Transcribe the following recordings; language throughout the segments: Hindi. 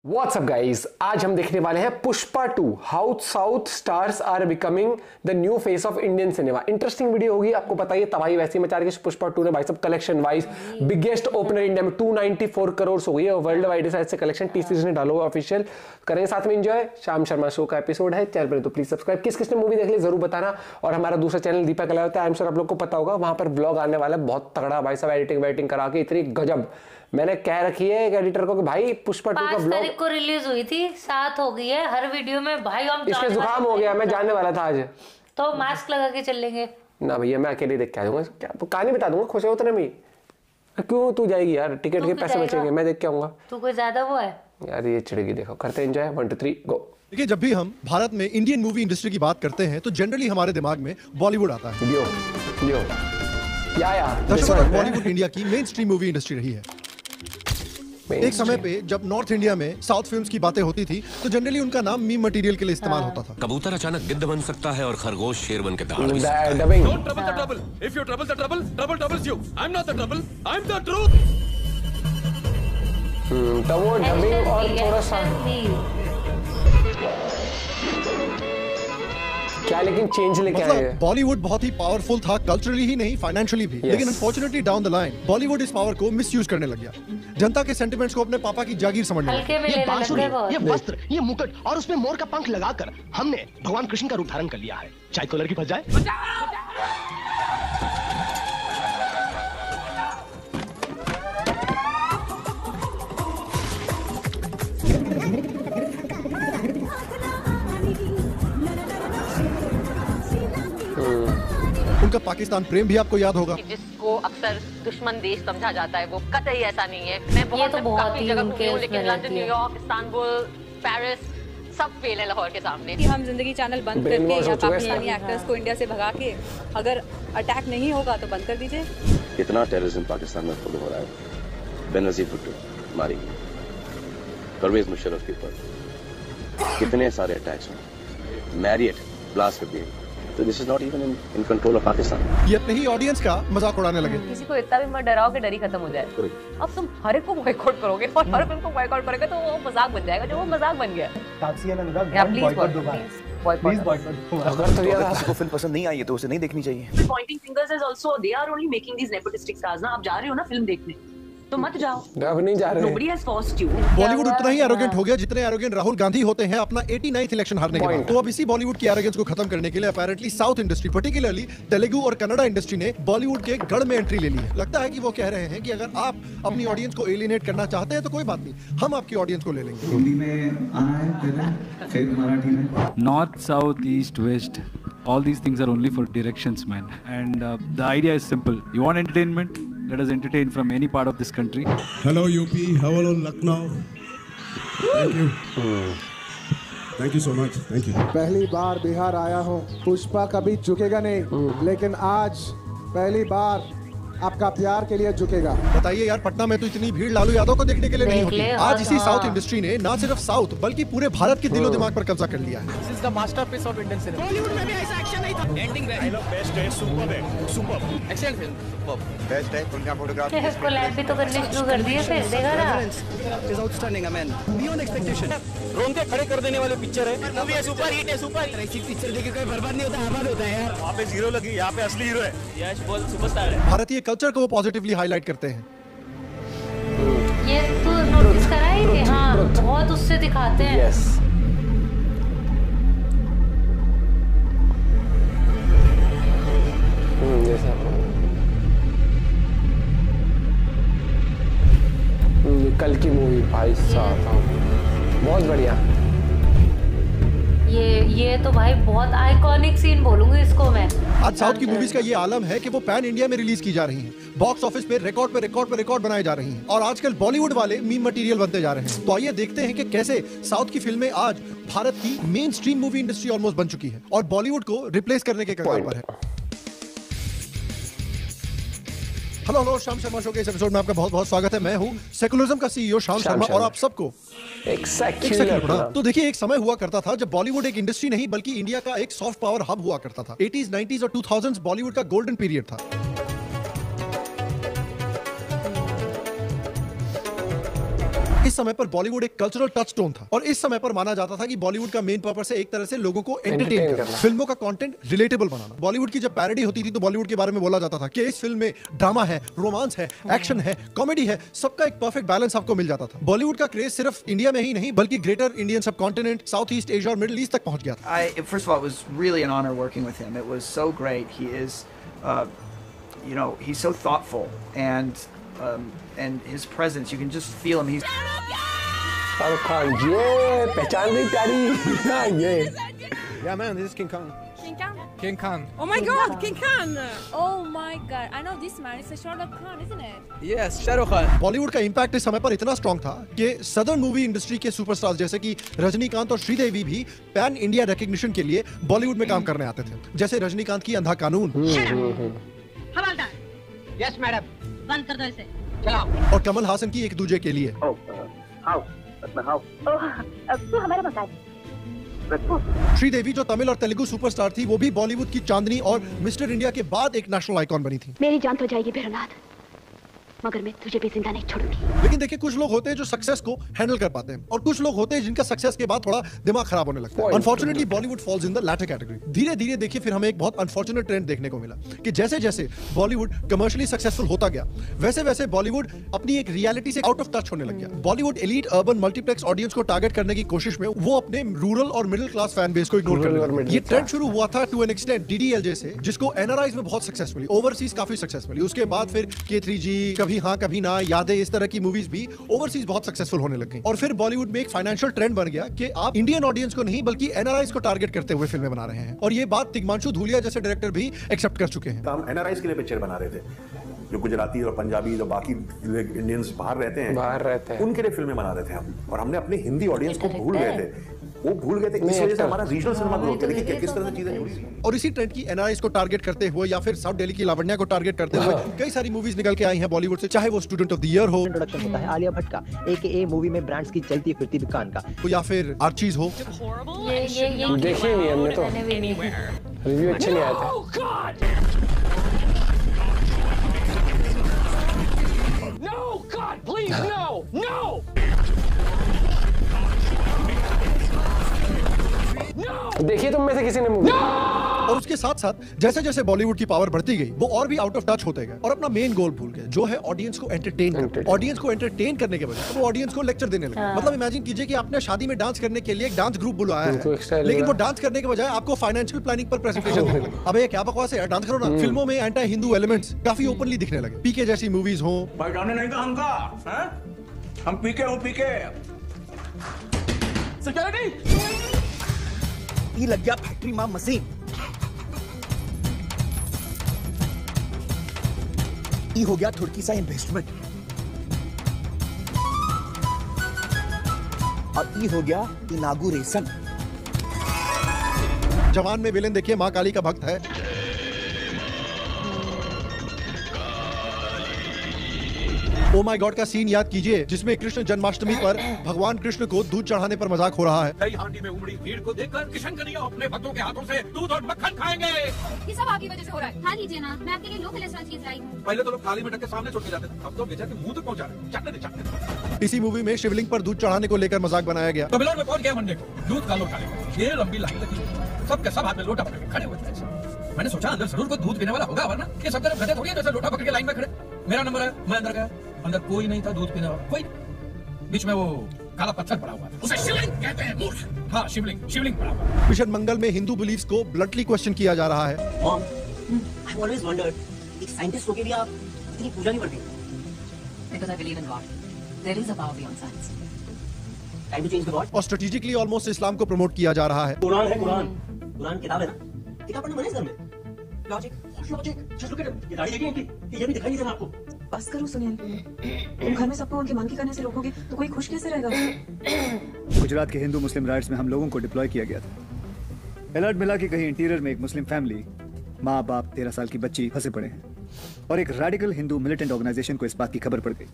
व्हाट्सअप गाइज, आज हम देखने वाले हैं Pushpa 2 how south stars are becoming the new face of Indian cinema. Interesting video होगी, आपको पता ही है तबाही वैसी मचा रही है पुष्पा 2 ने भाई सब। Collection wise biggest opener India में 294 करोड़ हो गई है, वर्ल्ड वाइड साइड से कलेक्शन टीसीसी ने डालो ऑफिशियल। करेंगे साथ में एंजॉय। श्याम शर्मा शो का एपिसोड है चैनल पर, तो प्लीज सब्सक्राइब। किसने मूवी देख ली जरूर बताना। और हमारा दूसरा चैनल दीपक कला होता है, आई एम श्योर आप लोग को पता होगा, वहां पर ब्लॉग आने वाला है बहुत तगड़ा भाई सब, एडिटिंग वेटिंग करा के इतनी गजब। मैंने कह रखी है एक एडिटर को कि भाई पुष्पा 2 का ब्लॉग 5 तारीख को रिलीज हुई थी, 7 हो गई है। हर वीडियो में भाई हम इसके जुकाम हो गया, मैं जानने वाला था आज, तो मास्क लगा के चल लेंगे ना भैया। मैं अकेले देख के आ जाऊंगा, क्या कहानी बता दूंगा, खुश है उतने में। क्यों तू जाएगी यार, टिकट के पैसे बचेंगे, मैं देख के आऊंगा। तू कोई ज्यादा वो है यार, ये चिड़ेगी। देखो करते एंजॉय, 1 2 3 गो। देखिए, जब भी हम भारत में इंडियन मूवी इंडस्ट्री की बात करते हैं तो जनरली हमारे दिमाग में बॉलीवुड आता है। दशकों तक बॉलीवुड इंडिया की मेन स्ट्रीम मूवी इंडस्ट्री रही है। एक समय पे जब नॉर्थ इंडिया में साउथ फिल्म्स की बातें होती थी तो जनरली उनका नाम मीम मटेरियल के लिए इस्तेमाल होता था। कबूतर अचानक गिद्ध बन सकता है और खरगोश शेर बन के दहाड़ भी सकता है। Don't trouble the trouble. If you trouble the trouble, trouble troubles you. I'm not the trouble. I'm the truth. तो वो डबिंग और थोड़ा सा क्या लेकिन चेंज लेके आए हैं। बॉलीवुड बहुत ही पावरफुल था, कल्चरली ही नहीं फाइनेंशियली भी। लेकिन unfortunately down the line Bollywood इस पावर को मिसयूज करने लग गया। जनता के सेंटिमेंट्स को अपने पापा की जागीर समझने लगा। ये बांसुरी, ये वस्त्र, ये मुकुट और उसमें मोर का पंख लगाकर हमने भगवान कृष्ण का रूप धारण कर लिया है। चाहे कॉलर की फंस जाए। उनका पाकिस्तान प्रेम भी आपको याद होगा, जिसको अक्सर दुश्मन देश समझा जाता है, वो कतई ऐसा नहीं है। मैं बहुत काफी जगह घूमी हूं, लेकिन लंदन, न्यूयॉर्क, इस्तांबुल, पेरिस सब फेल है लाहौर के सामने। कि हम जिंदगी चैनल बंद करके या पाकिस्तानी एक्टर्स को इंडिया से भगा के अगर अटैक नहीं होगा तो बंद कर दीजिए। कितना टेररिज्म पाकिस्तान में फॉलो हो रहा है। बेनजीर भुट्टो मारी, परवेज मुशर्रफ के ऊपर कितने सारे अटैक्स हुए, मैरियट ब्लास्ट कर दिए। So this is not even in control of Pakistan. ये अपने ही ऑडियंस का मजाक उड़ाने लगे। किसी को इतना भी मत डराओ कि डर ही खत्म हो जाए। अब तुम हर एक को बॉयकॉट करोगे और हर फिल्म को बॉयकॉट करोगे तो वो मजाक बन जाएगा, जो वो मजाक बन गया। अगर किसी को फिल्म पसंद नहीं आई है तो उसे नहीं देखनी चाहिए। Pointing fingers is also they are only making these nepotistic stars ना। आप जा रहे हो ना फिल्म देखने, तो मत जाओ। अब नहीं जा रहे। Nobody has forced you. Bollywood उतना ही एरोगेंट हो गया जितने एरोगेंट राहुल गांधी होते हैं अपना 89th इलेक्शन हारने के बाद। तो अब इसी बॉलीवुड की एरोगेंस को खत्म करने के लिए apparently south industry, particularly Telugu और कन्नड़ा इंडस्ट्री ने बॉलीवुड के गढ़ में एंट्री ले ली है। लगता है कि वो कह रहे हैं कि अगर आप अपनी ऑडियंस को एलिनेट करना चाहते हैं तो कोई बात नहीं, हम आपकी ऑडियंस को ले लेंगे। हिंदी में आना है, फिर मराठी में। North, south, east, west, all these things are only for directions, man. And the idea is simple. You want entertainment? Let us entertain from any part of this country. Hello UP, hello Lucknow. Thank you. Thank you so much. Thank you. पहली बार बिहार आया हूँ, पुष्पा कभी झुकेगा नहीं, लेकिन आज पहली बार आपका प्यार के लिए झुकेगा। बताइए यार, पटना में तो इतनी भीड़ लालू यादव को देखने के लिए नहीं होती। आज इसी साउथ इंडस्ट्री ने ना सिर्फ साउथ बल्कि पूरे भारत के दिलो दिमाग पर कब्जा कर लिया है। This is the masterpiece of Indian cinema. Bollywood में भी ऐसा एक्शन नहीं था। एंडिंग I love best है, superb है, superb. Excellent film, superb. Best है, उनका फोटोग्राफ। इसको लैब भी तो करने शुरू कर दिए, फिर देखा ना। Is outstanding, man. Beyond expectation. रोंगटे खड़े कर देने वाले पिक्चर है। मूवी है, सुपर हिट है, सुपर। ऐसी पिक्चर देखिए कोई बर्बाद नहीं होता, आबाद होता है यार। वहाँ पे जीरो लगी, यहाँ पे असली हीरो है। यश बोल सुपरस्टार है। भारतीय कल्चर को वो पॉजिटिवली हाईलाइट करते हैं। ये तो नोटिस करा है कि हाँ बहुत उससे दिखाते हैं। Yes. कल की मूवी भाई साहब बहुत बढ़िया। ये तो भाई बहुत आइकॉनिक सीन बोलूंगी इसको मैं। आज साउथ की मूवीज का ये आलम है कि वो पैन इंडिया में रिलीज की जा रही हैं, बॉक्स ऑफिस पे रिकॉर्ड बनाए जा रही हैं और आजकल बॉलीवुड वाले मीम मटेरियल बनते जा रहे हैं। तो आइए देखते हैं कि कैसे साउथ की फिल्में आज भारत की main stream movie industry almost बन चुकी है और बॉलीवुड को रिप्लेस करने के कगार पर है। हेलो श्याम शर्मा शो के इस एपिसोड में आपका बहुत बहुत स्वागत है। मैं हूँ सेकुलरिज्म का सीईओ श्याम शर्मा और आप सबको एक सेकंड। तो देखिए, एक समय हुआ करता था जब बॉलीवुड एक इंडस्ट्री नहीं बल्कि इंडिया का एक सॉफ्ट पावर हब हुआ करता था। 80s, 90s और 2000s बॉलीवुड का गोल्डन पीरियड था। इस समय पर बॉलीवुड एक कल्चरल टचस्टोन था और इस समय पर माना जाता था कि बॉलीवुड का मेन पर्पस है एक तरह से लोगों को एंटरटेन करना, फिल्मों का कंटेंट रिलेटेबल बनाना। बॉलीवुड की जब पैरोडी होती थी तो बॉलीवुड के बारे में बोला जाता था कि इस फिल्म में ड्रामा है, रोमांस है, एक्शन है, कॉमेडी है, सबका एक परफेक्ट बैलेंस आपको मिल जाता था। बॉलीवुड का क्रेज सिर्फ इंडिया में ही नहीं बल्कि ग्रेटर इंडियन सब कॉन्टिनेंट, साउथ ईस्ट एशिया और मिडिल ईस्ट तक पहुंच गया था। First of all, it was really an honor working with him. It was so great. He is, he's so thoughtful and his presence, you can just feel him. He's Shahrukh Khan, ये पहचान गई प्यारी। ये Yeah, man, this is King Kong. King Kong? King Kong. Oh my God, King Kong! Oh my God, I know this man. It's a Shahrukh Khan, isn't it? Yes, Shahrukh Khan. Bollywood का इंपैक्ट इस समय पर इतना स्ट्रॉन्ग था कि सदर्न मूवी इंडस्ट्री के सुपरस्टार्स जैसे कि रजनीकांत और श्रीदेवी भी पैन इंडिया रिकॉग्निशन के लिए बॉलीवुड में काम करने आते थे। जैसे रजनीकांत की अंधा कानून, हवलदार। Yes madam. बंद कर दो इसे। चलो। और कमल हासन की एक दूजे के लिए। तू हमारा मकान। श्रीदेवी जो तमिल और तेलुगु सुपरस्टार थी वो भी बॉलीवुड की चांदनी और मिस्टर इंडिया के बाद एक नेशनल आइकॉन बनी थी। मेरी जान तो जाएगी भैरवनाथ, मगर मैं तुझे भी जिंदा नहीं छोड़ूंगी। लेकिन देखिए कुछ लोग होते हैं जो सक्सेस को हैंडल कर पाते हैं और कुछ लोग होते हैं जिनका सक्सेस के बाद थोड़ा दिमाग खराब होने लगता है। Unfortunately Bollywood falls in the latter category. धीरे धीरे देखिए फिर हमें एक बहुत अनफॉर्चुनेट ट्रेंड देखने को मिला कि जैसे जैसे बॉलीवुड कमर्शियली सक्सेसफुल होता गया वैसे वैसे बॉलीवुड अपनी एक रियलिटी से आउट ऑफ टच होने लग गया। Bollywood elite urban multiplex audience को टारगेट करने की कोशिश में वो अपने रूरल और मिडिल क्लास फैन बेस को इग्नोर करने लगा। ये ट्रेंड शुरू हुआ था टू एन एक्सटेंट DDLJ से, जिसको एनआरआईज में बहुत सक्सेसफुली, ओवरसीज काफी सक्सेसफुली, उसके बाद फिर K3G, कभी हाँ कभी ना, यादें, इस तरह की मूवीज भी ओवरसीज बहुत सक्सेसफुल होने लग गई। और फिर बॉलीवुड में एक फाइनेंशियल ट्रेंड बन गया कि आप इंडियन ऑडियंस को नहीं बल्कि एनआरआईज को टारगेट करते हुए फिल्में बना रहे हैं और ये बात तिग्मांशु धूलिया जैसे डायरेक्टर भी एक्सेप्ट कर चुके हैं। हम एनआरआईज के लिए पिक्चर बना रहे थे, जो गुजराती और पंजाबी जो बाकी इंडियंस बाहर रहते हैं उनके लिए फिल्में बना रहे थे हम, और हमने अपने हिंदी ऑडियंस को भूल गए थे, वो भूल गए थे। इस वजह से हमारा रीजनल सिनेमा ग्रो किया। देखिए किस तरह से चीजें जुड़ी हुई। और इसी ट्रेंड की एनआरआईज को टारगेट करते हुए या फिर साउथ दिल्ली की लावण्या को टारगेट करते हुए कई सारी मूवीज निकल के आई हैं बॉलीवुड से, चाहे वो स्टूडेंट ऑफ द ईयर हो, इंट्रोडक्शन होता है आलिया भट्ट का, AKA मूवी में ब्रांड्स की चलती फिरती दुकान का, या फिर आर्चीज हो। देखिए नहीं हमने तो, रिव्यू अच्छे नहीं आए थे। No, God, please, no, no! देखिए तुम में से किसी ने मूवी। और उसके साथ साथ जैसे जैसे बॉलीवुड की पावर बढ़ती गई वो और भी आउट ऑफ टच होते गए और अपना मेन गोल भूल गए, जो है ऑडियंस को एंटरटेन करना। ऑडियंस को एंटरटेन करने के बजाय वो ऑडियंस को लेक्चर देने लगे। मतलब इमेजिन कीजिए कि आपने शादी में डांस करने के लिए एक डांस ग्रुप बुलाया है, लेकिन वो डांस करने के बजाय आपको फाइनेंशियल प्लानिंग पर प्रेजेंटेशन देने लगे। अब ये क्या बकवास है, डांस करो ना। फिल्मों में एंटी हिंदू एलिमेंट्स काफी ओपनली दिखने लगे। पीके जैसी मूवीज हो, नहीं का हम पीके हो पीके। सिक्योरिटी ये लग गया फैक्ट्री मां मशीन, ये हो गया थोड़ी सा इन्वेस्टमेंट, और ये हो गया इनागुरेशन। जवान में विलेन देखिए मां काली का भक्त है। ओ माय गॉड का सीन याद कीजिए जिसमें कृष्ण जन्माष्टमी पर भगवान कृष्ण को दूध चढ़ाने पर मजाक हो रहा है। नई हांडी में उमड़ी भीड़ को देखकर किशन कन्हैया अपने भक्तों के हाथों से दूध और मक्खन खाएंगे। ये सब आपकी वजह से हो रहा है, खा लीजिए ना, मैं आपके लिए लो कोलेस्ट्रॉल चीज लाई हूं। पहले तो लोग थाली में रख के सामने छोड़ के जाते थे, अब तो बेचा के मुंह तक पहुंचा रहे। चाटने दे, चाटने दे। इसी मूवी में शिवलिंग पर दूध चढ़ाने को लेकर मजाक बनाया गया। तमिलनाडु में पहुंच गया मंडे को, दूध का लोटा लेकर ये लंबी लाइन लगी, सबके सब हाथ में लोटा पकड़ के खड़े हुए थे। मैंने सोचा अंदर जरूर कोई दूध पीने वाला होगा, वरना ये सब तरफ गधे थोड़ी है जैसे लोटा पकड़ के लाइन में खड़े। मेरा नंबर है, मैं अंदर गया, अंदर कोई नहीं था दूध पीने वाला, कोई। बीच में वो काला पत्थर पड़ा हुआ था, उसे शिवलिंग कहते हैं मूर्ख। हाँ शिवलिंग, शिवलिंग पड़ा हुआ। मिशन मंगल में हिंदू बिलीफ्स को ब्लंटली क्वेश्चन किया जा रहा है। Mom, I've always wondered, एक साइंटिस्ट होके भी आप इतनी पूजा नहीं करते? Because I believe in God. There is a power beyond science. Time to change the God. और स्ट्रेटेजिकली ऑलमोस्ट इस्लाम को प्रमोट किया जा रहा है। कुरान है, कुरान किताब है ना, किताब पढ़ना मने सर में। Logic, just look at it. ये दाढ़ी देखिए इनकी, ये भी दिखाई नहीं देना आपको। बस करो सुनील, तुम घर में सबको उनकी मांगी करने से रोकोगे तो कोई खुश कैसे रहेगा? गुजरात के हिंदू मुस्लिम राइट्स में हम लोगों को डिप्लॉय किया गया था। अलर्ट मिला कि कहीं इंटीरियर में एक मुस्लिम फैमिली, माँ बाप 13 साल की बच्ची फंसे पड़े हैं। और एक रेडिकल हिंदू मिलिटेंट ऑर्गेनाइजेशन को इस बात की खबर पड़ गई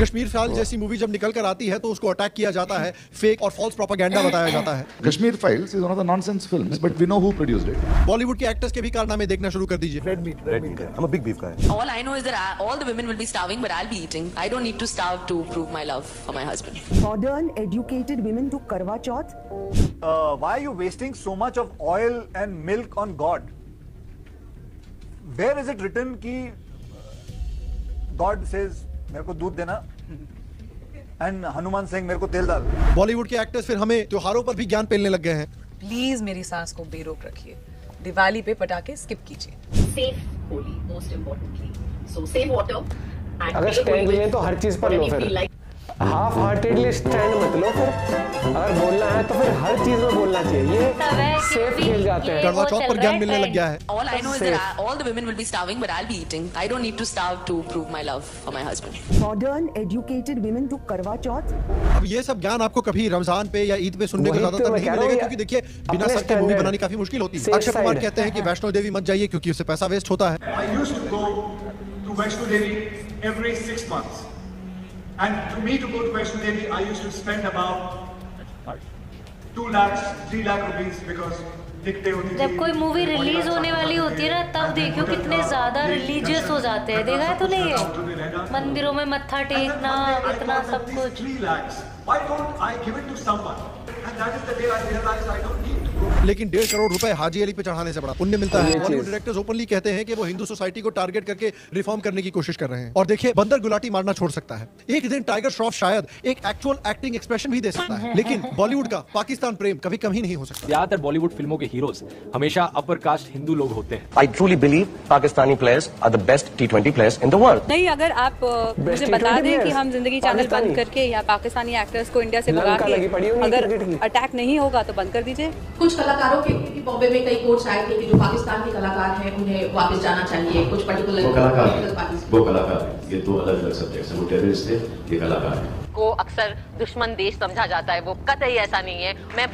कश्मीर फाइल जैसी मूवी जब निकल कर आती है तो उसको अटैक किया जाता है, फेक और फॉल्स प्रोपेगेंडा बताया जाता है। Kashmir files is one of the nonsense films but we know who produced it. Bollywood के एक्टर्स के भी कारनामे देखना शुरू कर दीजिए। Red meat I am a big beef guy. All I know is that all the women will be starving, but I'll be eating. I don't need to starve to prove my love for my husband. Modern educated women do Karwa Chauth. Why are you wasting so much of oil and milk on God? Where is it written कि God says मेरे को दूध देना and हनुमान सिंह मेरे को तेल डाल। बॉलीवुड के एक्टर्स फिर हमें त्योहारों पर भी ज्ञान पेलने लग गए हैं। प्लीज मेरी सांस को बेरोक रखिए, दिवाली पे पटाखे स्किप कीजिए। Safe holy, most importantly. So save water. अगर स्टैंड लें तो हर चीज पर लो, फिर हाफ हार्टेडली स्टैंड मत लो। फिर अगर बोलना है तो फिर हर चीज में बोलना चाहिए। ये सेफ खेल जाते हैं। करवा चौथ पर ज्ञान मिलने लग गया है। All I know is that all the women will be starving, but I'll be eating. I don't need to starve to prove my love for my husband. Modern educated women do Karwa Chauth. अब ये सब ज्ञान आपको कभी रमजान पे या ईद पे सुनने को ज्यादातर नहीं मिलेगा, क्योंकि देखिए बिना सर के मूवी बनानी काफी मुश्किल होती है। अक्षय कुमार कहते हैं कि वैष्णो देवी मत जाइए क्योंकि उससे पैसा वेस्ट होता है। I used to go to Vaishno Devi every 6 months. And to me to go to Vaishno Devi, I used to spend about 2 lakhs, 3 lakh rupees because दिखते होती थी। जब कोई मूवी रिलीज होने वाली होती है ना, तब देखो कितने ज्यादा रिलीजियस हो जाते हैं। देखा है तूने ये मंदिरों में मत्था टेकना, इतना सब कुछ। 3 lakhs. Why don't I give it to someone? And that is the day I realized I don't need to go. लेकिन 1.5 करोड़ रुपए हाजी अली पे चढ़ाने से बड़ा पुण्य मिलता है। बॉलीवुड डायरेक्टर्स ओपनली कहते हैं कि वो हिंदू सोसाइटी को टारगेट करके रिफॉर्म करने की कोशिश कर रहे हैं। और देखिए बंदर गुलाटी मारना छोड़ सकता है, एक दिन टाइगर श्रॉफ शायद एक एक्चुअल एक्टिंग एक्सप्रेशन भी दे सकता है, लेकिन बॉलीवुड का पाकिस्तान प्रेम कभी कम ही नहीं हो सकता। ज्यादातर बॉलीवुड फिल्मों के हीरोज हमेशा अपर कास्ट हिंदू लोग होते हैं। I truly believe Pakistani players are the best T20 players in the world. नहीं, अगर आप मुझे बता दें कि हम जिंदगी चैनल बंद करके या पाकिस्तानी एक्टर्स को इंडिया से भगा के अगर अटैक नहीं होगा तो बंद कर दीजिए। कुछ कलाकारों के बॉम्बे में कई कोर्ट्स आए थे कि जो पाकिस्तान के कलाकार हैं उन्हें वापस जाना चाहिए। कुछ पर्टिकुलर वो कलाकार ये दो अलग अलग सब्जेक्ट्स हैं। वो टेररिस्ट है, ये कलाकार है। को अक्सर दुश्मन देश समझा जाता है, वो कतई ऐसा नहीं है। मैं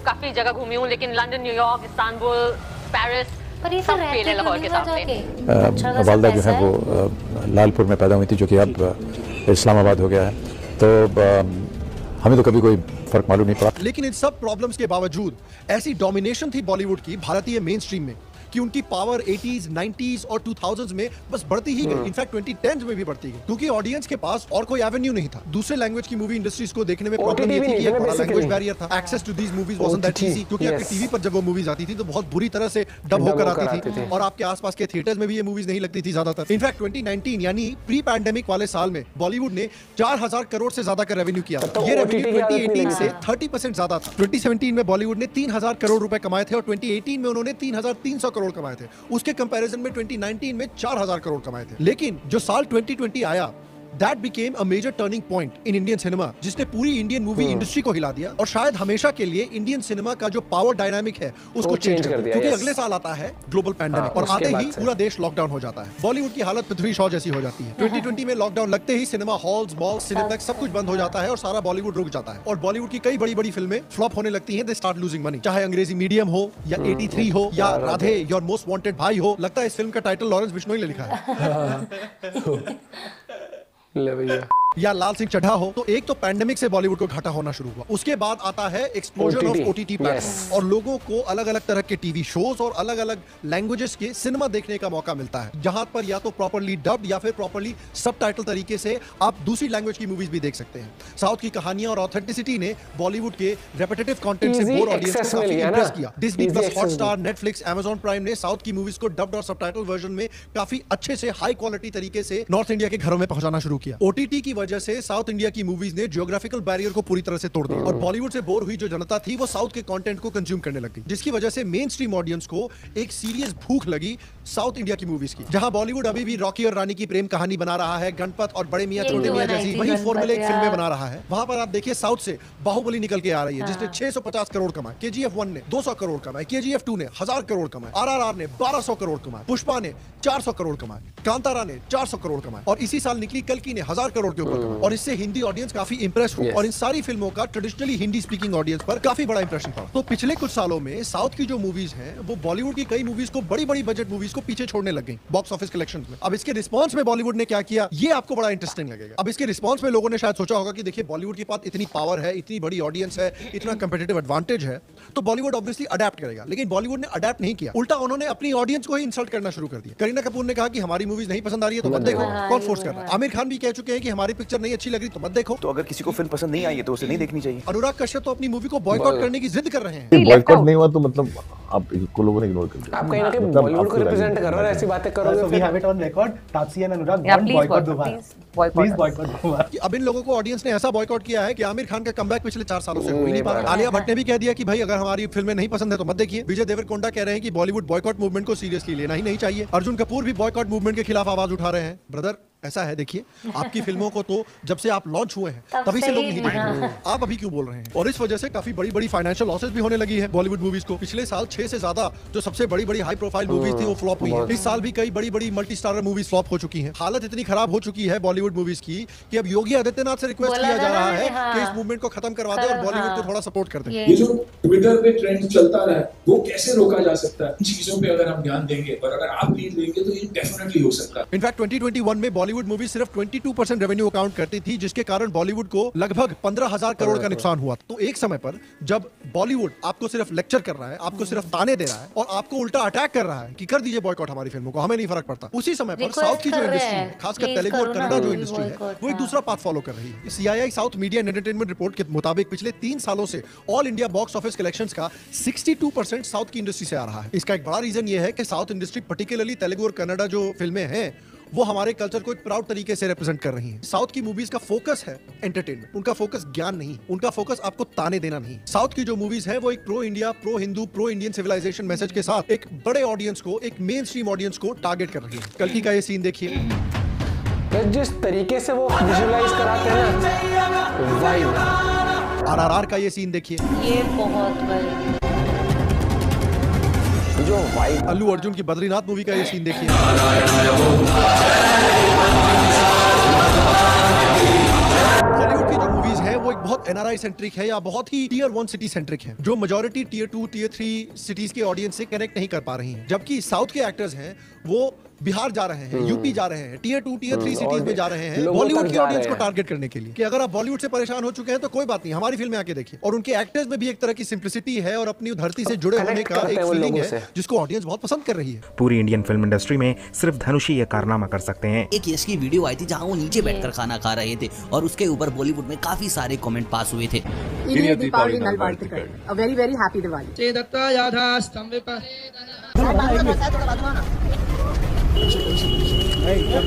काफी जगह घूमी हूँ, लेकिन लंदन, न्यूयॉर्क, इस्तांबुल, पेरिस सब फेल है लाहौर के सामने। वालदा जो है वो लालपुर में पैदा हुई थी, जो कि अब इस्लामाबाद हो गया है। तो हमें तो कभी कोई फर्क मालूम नहीं पड़ा। लेकिन इन सब प्रॉब्लम्स के बावजूद ऐसी डोमिनेशन थी बॉलीवुड की भारतीय मेन स्ट्रीम में कि उनकी पावर 80s, 90s और 2000s में बस बढ़ती ही गई। इनफैक्ट 2010s में भी बढ़ती गई, क्योंकि ऑडियंस के पास और कोई एवेन्यू नहीं था। दूसरे लैंग्वेज की मूवी इंडस्ट्रीज को देखने में प्रॉब्लम ये थी कि एक बड़ा लैंग्वेज बैरियर था। Access to these movies wasn't that easy, क्योंकि आपके टीवी पर जब वो मूवीज आती थी तो बहुत बुरी तरह से डब होकर आती थी और आपके आसपास के थिएटर्स में भी ये मूवीज नहीं लगती थी ज्यादातर। इनफैक्ट 2019 यानी प्री पैंडेमिक वाले साल में बॉलीवुड ने 4000 करोड़ से ज्यादा का रेवेन्यू किया। ये रेवेन्यू 2018 से 30% ज्यादा था। 2017 में बॉलीवुड ने 3000 करोड़ रुपए कमाए थे और 2018 में उन्होंने 3300 करोड़ कमाए थे। उसके कंपैरिजन में 2019 में 4000 करोड़ कमाए थे। लेकिन जो साल 2020 आया, That became a major turning point in Indian cinema, जिसने पूरी इंडियन मूवी इंडस्ट्री को हिला दिया और शायद हमेशा के लिए इंडियन सिनेमा का जो पावर डायनामिक है उसको चेंज कर दिया। क्योंकि अगले साल आता है ग्लोबल पैंडेमिक और आते ही पूरा देश लॉकडाउन हो जाता है। बॉलीवुड की हालत पृथ्वी शॉ जैसी हो जाती है। 2020 में लॉकडाउन लगते ही सिनेमा हॉल्स, मॉल्स, सिनेप्लेक्स सब कुछ बंद हो जाता है और सारा बॉलीवुड रुक जाता है और बॉलीवुड की कई बड़ी बड़ी फिल्में फ्लॉप होने लगती हैं। दे स्टार्ट लूजिंग मनी, चाहे अंग्रेजी मीडियम हो या 83 हो या राधे योर मोस्ट वांटेड भाई हो। लगता है इस फिल्म का टाइटल लॉरेंस बिश्नोई ने लिखा है। या लाल सिंह चड्ढा हो। तो एक तो पैंडेमिक से बॉलीवुड को घाटा होना शुरू हुआ, उसके बाद आता है एक्सप्लोजन ऑफ ओटीटी प्लेटफॉर्म और लोगों को अलग अलग तरह के टीवी शोज और अलग अलग लैंग्वेजेस के सिनेमा देखने का मौका मिलता है, जहां पर या तो प्रॉपर्ली डब्ड या फिर प्रॉपर्ली सबटाइटल तरीके से आप दूसरी लैंग्वेज की मूवीज भी देख सकते हैं। साउथ की कहानियां और ऑथेंटिसिटी ने बॉलीवुड के रेपिटेटिव कंटेंट से बोर ऑडियंस को काफी इंप्रेस किया। Disney plus, Hotstar, Netflix, Amazon prime ने साउथ की मूवीज को डब्ड और सबटाइटल वर्जन में काफी अच्छे से हाई क्वालिटी तरीके से नॉर्थ इंडिया के घरों में पहुंचाना शुरू किया। ओटीटी की वजह से साउथ इंडिया की मूवीज ने जियोग्राफिकल बैरियर को पूरी तरह से तोड़ दिया और बॉलीवुड से बोर हुई जो जनता थी वो साउथ के कंटेंट को कंज्यूम करने लगी, जिसकी वजह से मेन स्ट्रीम ऑडियंस को एक सीरियस भूख लगी साउथ इंडिया की मूवीज की। जहां बॉलीवुड अभी भी रॉकी और रानी की प्रेम कहानी बना रहा है, गणपत और बड़े मियां छोटे मियां जैसी वही फॉर्मूलेक फिल्में बना रहा है, वहां पर आप देखिए साउथ से बाहुबली निकल के आ रही है जिसने 650 करोड़ कमाए, KGF 1 ने 200 करोड़ कमाए, KGF 2 ने 1000 करोड़ कमाए, RRR ने 1200 करोड़ कमाए, पुष्पा ने 400 करोड़ कमाए, कांतारा ने 400 करोड़ कमाए और इसी साल निकली कल्कि ने 1000 करोड़ के ऊपर कमाए और इससे हिंदी ऑडियंस काफी इंप्रेस हुई और इन सारी फिल्मों का ट्रेडिशनली हिंदी स्पीकिंग ऑडियंस पर काफी बड़ा इंप्रेशन पड़ा। तो पिछले कुछ सालों में साउथ की जो मूवीज हैं वो बॉलीवुड की कई मूवीज को बड़ी बड़ी बजट मूवीज मूवीज को पीछे छोड़ने लग गई बॉक्स ऑफिस कलेक्शन में। अब इसके रिस्पॉन्स में बॉलीवुड ने क्या किया, ये आपको बड़ा इंटरेस्टिंग लगेगा। अब इसके रिस्पॉन्स में लोगों ने शायद सोचा होगा कि देखिए बॉलीवुड के पास इतनी पावर है, इतनी बड़ी ऑडियंस है, इतना कंपेटिटिव एडवांटेज है, तो बॉलीवुड ऑब्वियसली अडेप्ट करेगा। लेकिन बॉलीवुड ने अडेप्ट नहीं किया, उल्टा उन्होंने अपनी ऑडियंस को ही इंसल्ट करना शुरू कर दिया। करीना कपूर ने कहा कि हमारी मूवीज नहीं पसंद आ रही है तो मत देखो, कौन फोर्स कर रहा है। आमिर खान भी कह चुके हैं कि हमारी पिक्चर नहीं अच्छी लग रही तो मत देखो। तो अगर किसी को फिल्म पसंद नहीं आई है तो उसे नहीं देखनी चाहिए। अनुराग कश्यप तो अपनी मूवी को बॉयकॉट करने की जिद कर रहे हैं। बॉयकॉट नहीं हुआ तो मतलब आप इसको लोगों ने इग्नोर कर दिया। आप कहीं ना कहीं बॉलीवुड को रिप्रेजेंट कर रहे हो, ऐसी बातें करोगे। We have it on record, Taapsee and Anurag boycott दोबारा, प्लीज बॉयकॉट। अब इन लोगों को ऑडियंस ने ऐसा बॉयकॉट किया है कि आमिर खान का कमबैक पिछले 4 सालों से हो ही नहीं पा रहा। आलिया भट्ट ने भी कह दिया कि भाई अगर हमारी फिल्में नहीं पसंद है तो मत देखिए। विजय देवरकोंडा कह रहे हैं कि बॉलीवुड बॉयकॉट मूवमेंट को सीरियसली लेना ही नहीं चाहिए। अर्जुन कपूर भी बॉयकॉट मूवमेंट के खिलाफ आवाज उठा रहे हैं। ब्रदर ऐसा है, देखिए आपकी फिल्मों को तो जब से आप लॉन्च हुए हैं तभी से लोग नहीं देख रहे हैं, आप अभी क्यों बोल रहे हैं? और इस वजह से काफी बड़ी बड़ी फाइनेंशियल लॉसेस भी होने लगी है बॉलीवुड मूवीज को। पिछले साल 6 से ज्यादा जो सबसे बड़ी बड़ी हाई प्रोफाइल मूवीज थी वो फ्लॉप हुई है। इस साल भी कई बड़ी बड़ी मल्टी स्टारर मूवीज फ्लॉप हो चुकी हैं। हालत इतनी खराब हो चुकी है बॉलीवुड मूवीज की कि अब योगी आदित्यनाथ से रिक्वेस्ट किया जा रहा है कि इस मूवमेंट को खत्म करवा दे और बॉलीवुड को थोड़ा सपोर्ट कर दे। ये जो ट्विटर पे ट्रेंड चलता रहा है वो कैसे रोका जा सकता है? चीजों पे अगर हम ध्यान देंगे और अगर आप लीड लेंगे तो ये डेफिनेटली हो सकता है। इनफैक्ट 2021 में बॉलीवुड मूवी सिर्फ 22% रेवेन्यू अकाउंट करती थी, जिसके कारण बॉलीवुड को लगभग 15,000 करोड़ का नुकसान हुआ। तो एक समय पर जब बॉलीवुड आपको सिर्फ लेक्चर कर रहा है, आपको सिर्फ ताने दे रहा है और आपको उल्टा अटैक कर रहा है कि कर दीजिए बॉयकॉट हमारी फिल्मों को, हमें नहीं फर्क पड़ता, उसी समय पर साउथ की जो इंडस्ट्री है, खासकर तेलुगु और कन्नड़ा जो इंडस्ट्री है, वो एक दूसरा पाथ फॉलो कर रही है। CII south media and entertainment report के मुताबिक पिछले 3 सालों से all India box office collections का 62% साउथ की इंडस्ट्री से आ रहा है। इसका एक बड़ा रीजन ये है कि साउथ इंडस्ट्री पर्टिकुलरली तेलुगु और कन्नड़ा जो फिल्में हैं वो हमारे कल्चर को एक प्राउड तरीके से रिप्रेजेंट कर रही हैं। साउथ की मूवीज का फोकस है एंटरटेनमेंट, उनका फोकस ज्ञान नहीं, उनका फोकस आपको ताने देना नहीं। साउथ की जो मूवीज है वो एक pro India, pro Hindu, pro Indian civilization message के साथ एक बड़े ऑडियंस को, एक मेन स्ट्रीम ऑडियंस को टारगेट कर रही है। कल्कि का ये सीन देखिए, जिस तरीके से वो विजुअलाइज कराते हैं वाइब। आरआरआर का ये सीन देखिए, ये बहुत जो वाइब। अल्लू अर्जुन की बद्रीनाथ मूवी का ये सीन देखिए, बॉलीवुड की जो मूवीज है वो एक बहुत एनआरआई सेंट्रिक है या बहुत ही टियर 1 सिटी सेंट्रिक है, जो मेजॉरिटी टियर 2, टियर 3 सिटीज के ऑडियंस से कनेक्ट नहीं कर पा रही हैं। जबकि साउथ के एक्टर्स हैं वो बिहार जा रहे हैं, यूपी जा रहे हैं, टियर 2, टियर 3 सिटीज में जा रहे हैं बॉलीवुड की ऑडियंस को टारगेट करने के लिए कि अगर आप बॉलीवुड से परेशान हो चुके हैं तो कोई बात नहीं, हमारी फिल्में आके देखिए। और उनके एक्टर्स में भी एक तरह की सिंप्लिसिटी है और अपनी धरती से जुड़े होने का एक फीलिंग है जिसको ऑडियंस बहुत पसंद कर रही है। पूरी इंडियन फिल्म इंडस्ट्री में सिर्फ धनुष ही ये कारनामा कर सकते हैं। एक यश की वीडियो आई थी जहां वो नीचे बैठकर खाना खा रहे थे और उसके ऊपर बॉलीवुड में काफी सारे कमेंट पास हुए थे। Deepavali very very happy Diwali.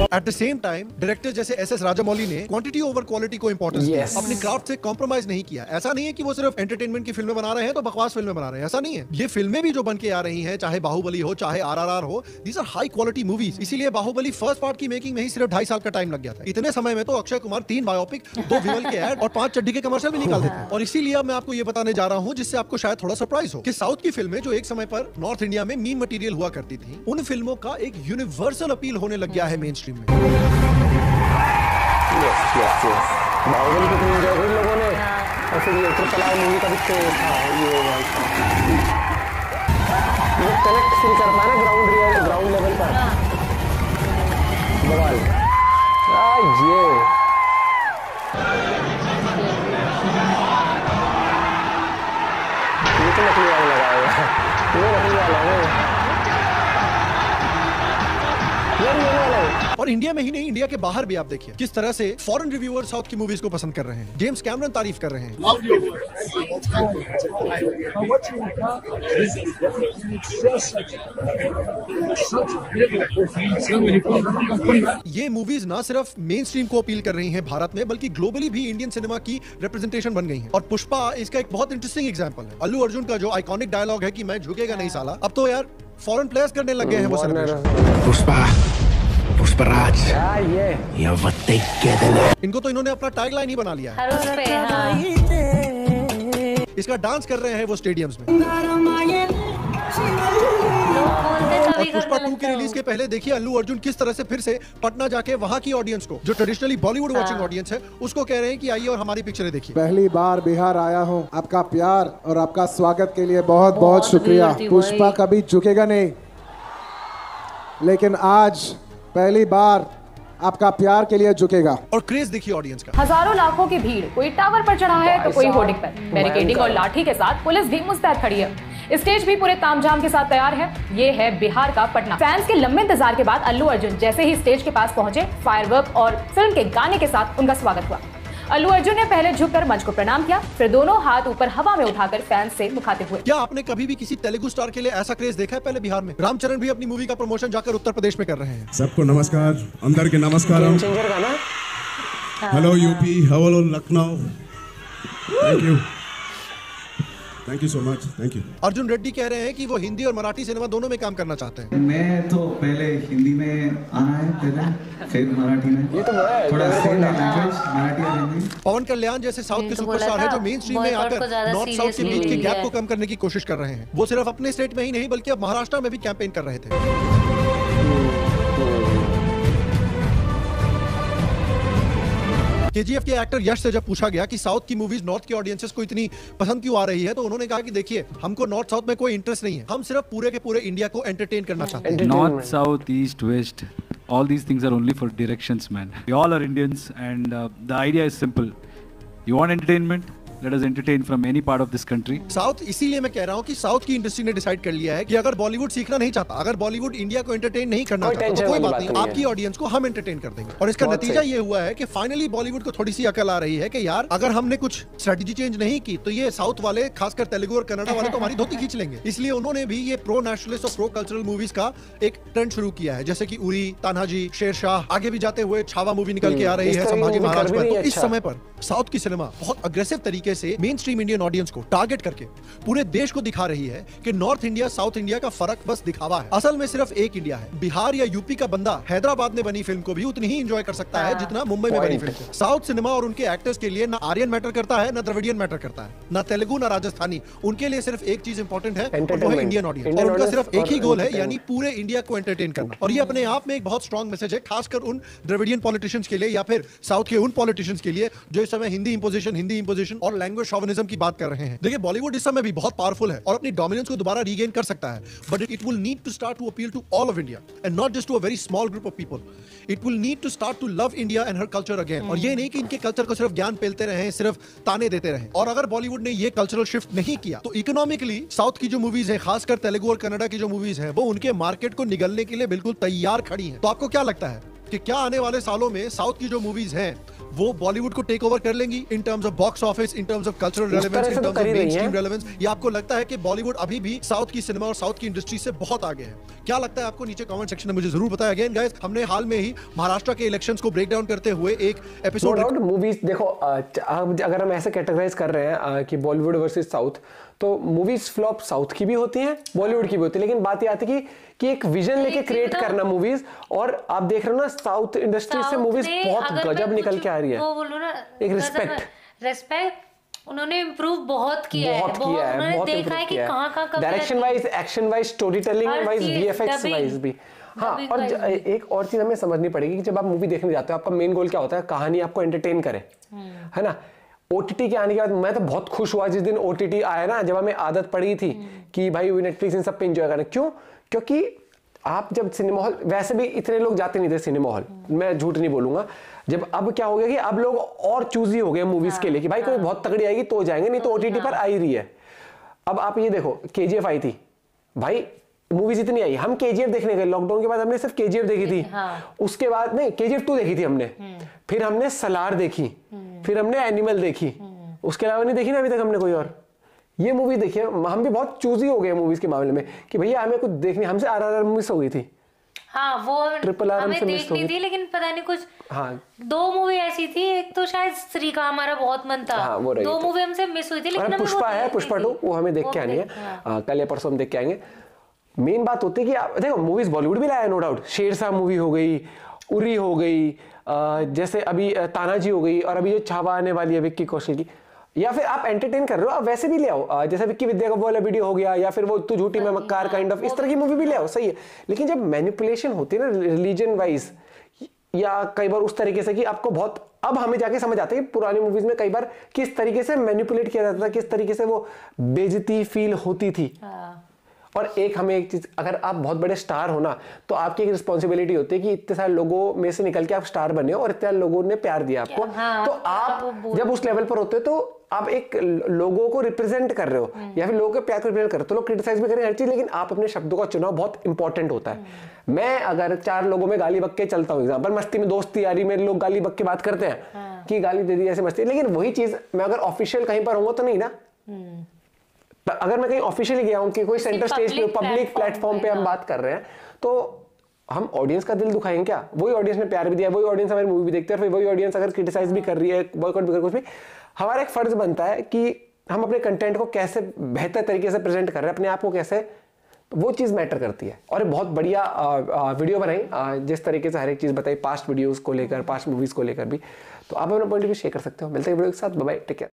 At the same time director जैसे एस.एस. राजामौली ने क्वांटिटी ओवर क्वालिटी को इंपॉर्टेंस दिया, अपने क्राफ्ट से कॉम्प्रोमाइज नहीं किया। ऐसा नहीं है कि वो सिर्फ एंटरटेनमेंट की फिल्में बना रहे हैं तो बकवास फिल्में बना रहे हैं, ऐसा नहीं है। ये फिल्में भी जो बन के आ रही हैं, चाहे बाहुबली हो, चाहे आरआरआर हो, these are high quality movies. इसीलिए बाहुबली फर्स्ट पार्ट की मेकिंग में ही सिर्फ 2.5 साल का टाइम लग गया था। इतने समय में तो अक्षय कुमार 3 बायोपिक, 2 विवल के ऐड और 5 चड्डी के कमर्शियल भी निकाल देते हैं। और इसीलिए अब मैं आपको ये बताने जा रहा हूँ जिससे आपको शायद थोड़ा सरप्राइज हो कि साउथ की फिल्में जो एक समय पर नॉर्थ इंडिया में मीम मटेरियल हुआ करती थी, उन फिल्मों का एक यूनिवर्सल अपील होने लग गया है मेन स्ट्रीम में। बाहुबली को एंजॉय कर लोगों ने, और फिर ये ट्रिपल आर मूवी का भी था ये कनेक्ट फील कर पाए ना ग्राउंड लेवल पर बवाल। ये तो नकली वाला लगाया है, ये नकली वाला है। और इंडिया में ही नहीं, इंडिया के बाहर भी आप देखिए किस तरह से फॉरेन रिव्यूअर साउथ की मूवीज को पसंद कर रहे हैं। जेम्स कैमरन तारीफ कर रहे हैं। ये मूवीज ना सिर्फ मेन स्ट्रीम को अपील कर रही हैं भारत में, बल्कि ग्लोबली भी इंडियन सिनेमा की रिप्रेजेंटेशन बन गई हैं। और पुष्पा इसका एक बहुत इंटरेस्टिंग एग्जांपल है। अल्लू अर्जुन का जो आइकॉनिक डायलॉग है कि मैं झुकेगा नहीं साला, अब तो यार फॉरेन प्लेयर्स करने लग गए हैं वो सेलिब्रेशन। पुष्पराज इनको तो इन्होंने अपना टैगलाइन ही बना लिया है। इसका डांस कर रहे हैं वो स्टेडियम्स में। और पुष्पा 2 के रिलीज के पहले देखिए अल्लू अर्जुन किस तरह से फिर से पटना जाके वहाँ की ऑडियंस को, जो ट्रेडिशनली बॉलीवुड वाचिंग ऑडियंस है, उसको कह रहे हैं कि आइए और हमारी पिक्चरें देखिए। पहली बार बिहार आया हूँ, आपका प्यार और आपका स्वागत के लिए बहुत बहुत शुक्रिया। पुष्पा कभी झुकेगा नहीं। लेकिन आज पहली बार आपका प्यार के लिए झुकेगा। और क्रेज देखिए ऑडियंस का। हजारों लाखों की भीड़, कोई टावर पर चढ़ा है तो कोई होर्डिंग पर। बैरिकेडिंग और लाठी के साथ पुलिस भी मुस्तैद खड़ी है। स्टेज भी पूरे तामझाम के साथ तैयार है। ये है बिहार का पटना। फैंस के लंबे इंतजार के बाद अल्लू अर्जुन जैसे ही स्टेज के पास पहुंचे, फायरवर्क और फिल्म के गाने के साथ उनका स्वागत हुआ। अल्लू अर्जुन ने पहले झुककर मंच को प्रणाम किया, फिर दोनों हाथ ऊपर हवा में उठाकर फैंस से मुखातिब हुए। क्या आपने कभी भी किसी तेलुगु स्टार के लिए ऐसा क्रेज देखा है पहले बिहार में? रामचरण भी अपनी मूवी का प्रमोशन जाकर उत्तर प्रदेश में कर रहे हैं। सबको नमस्कार, अंदर के नमस्कार। Hello UP, hello Lucknow, thank you so much, thank you. Arjun Reddy कह रहे हैं कि वो हिंदी और मराठी सिनेमा दोनों में काम करना चाहते हैं। मैं तो पहले हिंदी में आना है, पहले फिर मराठी में। ये तो थोड़ा सेम लैंग्वेज, मराठी और हिंदी। पवन कल्याण जैसे साउथ के सुपरस्टार हैं जो मेन स्ट्रीम में आकर नॉर्थ साउथ के बीच के गैप को कम करने की कोशिश कर रहे हैं। वो सिर्फ अपने स्टेट में ही नहीं बल्कि अब महाराष्ट्र में भी कैंपेन कर रहे थे। केजीएफ के एक्टर यश से जब पूछा गया कि साउथ की मूवीज नॉर्थ के ऑडियंसेस को इतनी पसंद क्यों आ रही है, तो उन्होंने कहा कि देखिए, हमको नॉर्थ साउथ में कोई इंटरेस्ट नहीं है, हम सिर्फ पूरे के पूरे इंडिया को एंटरटेन करना चाहते हैं। North, south, east, west, all these things are only for directions, man. We all are Indians and the idea is simple. You want entertainment? Let us entertain from any part of this country. South, इसीलिए मैं कह रहा हूँ कि साउथ की इंडस्ट्री ने डिसाइड कर लिया है कि अगर बॉलीवुड सीखना नहीं चाहता, अगर बॉलीवुड इंडिया को एंटरटेन नहीं करना चाहता, तो कोई बात नहीं, आपकी ऑडियंस को हम एंटरटेन कर देंगे। और इसका नतीजा ये हुआ है कि फाइनली बॉलीवुड को थोड़ी सी अकल आ रही है कि यार, अगर हमने कुछ स्ट्रेटेजी चेंज नहीं की तो ये साउथ वाले, खासकर तेलुगु और कन्नड़ा वाले, तो हमारी धोती खींच लेंगे। इसलिए उन्होंने भी ये प्रो नेशनलिस्ट और प्रो कल्चरल मूवीज का एक ट्रेंड शुरू किया है, जैसे कि उरी, तान्हाजी, शेरशाह, आगे भी जाते हुए छावा मूवी निकल के आ रही है संभाजी महाराज पर। तो इस समय पर साउथ की सिनेमा बहुत अग्रेसिव तरीके से मेन स्ट्रीम इंडियन ऑडियंस को टारगेट करके पूरे देश को दिखा रही है कि नॉर्थ इंडिया साउथ इंडिया का फर्क बस दिखावा है, असल में सिर्फ एक इंडिया है। बिहार या यूपी का बंदा हैदराबाद में बनी फिल्म को भी उतनी ही एंजॉय कर सकता है जितना मुंबई में बनी फिल्म को। साउथ सिनेमा और उनके एक्टर्स के लिए ना आर्यन मैटर करता है, ना द्रविडियन मैटर करता है, ना तेलुगु, ना राजस्थानी। उनके लिए सिर्फ एक चीज इंपॉर्टेंट है, वो है इंडियन ऑडियंस। और उनका सिर्फ एक ही गोल है, यानी पूरे इंडिया को एंटरटेन करना। और ये अपने आप में एक बहुत स्ट्रॉन्ग मैसेज है, खासकर उन द्रविडियन पॉलिटिशियंस के लिए या फिर साउथ के उन पॉलिटिशियंस के लिए जो इस समय हिंदी इंपोजिशन और लैंग्वेज शोविनिज्म की बात कर रहे हैं। देखिए, बॉलीवुड इस समय भी बहुत पावरफुल है और अपनी डोमिनेंस को दोबारा रीगेन कर सकता है, but it will need to start to appeal to all of India and not just to a very small group of people. It will need to start to love India and her culture again. और ये नहीं कि इनके कल्चर को सिर्फ ज्ञान पेलते रहे, सिर्फ ताने देते रहे। और अगर बॉलीवुड ने ये कल्चरल शिफ्ट नहीं किया तो इकोनॉमिकली साउथ की जो मूवीज है, खासकर तेलुगु और कन्नड़ा की जो मूवीज है, वो उनके मार्केट को निगलने के लिए बिल्कुल तैयार खड़ी है। तो आपको क्या लगता है कि क्या आने वाले सालों में साउथ की जो मूवीज हैं वो बॉलीवुड को टेक ओवर कर लेंगी in terms of box office, in terms of cultural relevance, in terms of mainstream relevance? या आपको लगता है कि बॉलीवुड अभी भी साउथ की सिनेमा और साउथ की इंडस्ट्री से बहुत आगे है? क्या लगता है आपको? नीचे कमेंट सेक्शन में मुझे जरूर बताएं। अगेन गाइस, हमने हाल में ही महाराष्ट्र के इलेक्शंस को ब्रेक डाउन करते हुए एक एपिसोड मूवीज देखो, अगर हम ऐसे कैटेगराइज कर रहे हैं कि बॉलीवुड वर्सेस साउथ, तो मूवीज फ्लॉप साउथ की भी होती हैं, बॉलीवुड की भी होती है। लेकिन बात ये आती है कि एक विजन लेके क्रिएट करना मूवीज, और आप देख रहे हो ना साउथ इंडस्ट्री से मूवीज बहुत गजब निकल के आ रही है। वो बोलो ना, एक रिस्पेक्ट उन्होंने इम्प्रूव बहुत किया है, उन्होंने देखा है कि कहाँ direction wise, action wise, story telling wise, VFX wise भी। हाँ, और एक और चीज हमें समझनी पड़ेगी कि जब आप मूवी देखने जाते हो, आपका मेन गोल क्या होता है? कहानी आपको एंटरटेन करे, है ना। ओटीटी के आने के बाद मैं तो बहुत खुश हुआ जिस दिन ओटीटी आया ना, जब हमें आदत पड़ी थी कि भाई नेटफ्लिक्स इन सब पे एंजॉय करना। क्यों? क्योंकि आप जब सिनेमा हॉल, वैसे भी इतने लोग जाते नहीं थे सिनेमा हॉल, मैं झूठ नहीं बोलूंगा। जब अब क्या हो गया कि अब लोग और चूजी हो गए मूवीज के लिए कि भाई कोई बहुत तगड़ी आएगी तो जाएंगे, नहीं तो ओटीटी पर आ ही रही है। अब आप ये देखो, केजीएफ आई थी भाई, मूवीज इतनी आई, हम केजीएफ देखने गए लॉकडाउन के बाद, हमने सिर्फ केजीएफ देखी थी। उसके बाद नहीं, केजीएफ 2 देखी थी हमने, फिर हमने सलार देखी, फिर हमने एनिमल देखी, उसके अलावा नहीं देखी ना अभी तक हमने कोई और। ये मूवी देखिए, हम भी बहुत चूजी हो गए मूवीज के मामले में कि भैया हमें कुछ देखनी, हमसे आरआरआर मिस हो गई थी। हाँ, वो ट्रिपल आर हमें देखनी थी, लेकिन पता नहीं कुछ। हाँ, 2 मूवी ऐसी थी, एक तो शायद स्त्री का हमारा बहुत मन था। हाँ, 2 मूवी हमसे मिस हुई थी, लेकिन पुष्पा है, पुष्पा 2 वो हमें देख के आनी है, कल या परसों हम देख के आएंगे। मेन बात होती है कि देखो मूवीज बॉलीवुड भी लाया नो डाउट, शेरशाह मूवी हो गई, उरी हो गई, जैसे अभी तानाजी हो गई, और अभी जो छावा आने वाली है विक्की कौशल की, या फिर आप एंटरटेन कर रहे हो, आप वैसे भी ले आओ, जैसे विक्की विद्या का वाला वीडियो हो गया, या फिर वो तू झूठी मैं मक्कार काइंड ऑफ, इस तरह की मूवी भी ले आओ, सही है। लेकिन जब मैनिपुलेशन होती है ना रिलीजन वाइज, या कई बार उस तरीके से कि आपको बहुत, अब हमें जाके समझ आता है कि पुरानी मूवीज में कई बार किस तरीके से मैनिपुलेट किया जाता था, किस तरीके से वो बेइज्जती फील होती थी। और एक हमें एक चीज, अगर आप बहुत बड़े स्टार हो ना तो आपकी एक रिस्पॉन्सिबिलिटी होती है कि इतने सारे लोगों में से निकल के आप स्टार बने हो और इतने सारे लोगों ने प्यार दिया आपको। तो आप जब उस लेवल पर होते हो तो आप एक लोगों को रिप्रेजेंट कर रहे हो या फिर लोगों के प्यार को रिप्रेजेंट कर रहे हो। तो लोग क्रिटिसाइज भी करें हर चीज, लेकिन आप अपने शब्दों का चुनाव बहुत इंपॉर्टेंट होता है। मैं अगर 4 लोगों में गाली बक के चलता हूँ, एग्जाम्पल मस्ती में दोस्ती यारी में लोग गाली बक के बात करते हैं कि गाली दे दी ऐसे मस्ती, लेकिन वही चीज मैं अगर ऑफिशियल कहीं पर होऊंगा तो नहीं ना। अगर मैं कहीं ऑफिशियली गया हूं कि कोई सेंटर स्टेज पे पब्लिक प्लेटफॉर्म पे हम बात कर रहे हैं तो हम ऑडियंस का दिल दुखाएंगे क्या? वही ऑडियंस ने प्यार भी दिया, वही ऑडियंस हमारी मूवी भी देखते हैं, फिर वही ऑडियंस अगर क्रिटिसाइज भी कर रही है, बॉयकॉट भी कर कुछ भी, हमारा एक फर्ज बनता है कि हम अपने कंटेंट को कैसे बेहतर तरीके से प्रेजेंट कर रहे हैं, अपने आप को कैसे, वो चीज़ मैटर करती है। और बहुत बढ़िया वीडियो बनाई जिस तरीके से हर एक चीज़ बताई, पास्ट वीडियोस को लेकर, पास्ट मूवीज़ को लेकर भी। तो आप अपना पॉइंट ऑफ व्यू शेयर कर सकते हो। मिलते हैं वीडियो के साथ, बाय बाय, टेक केयर।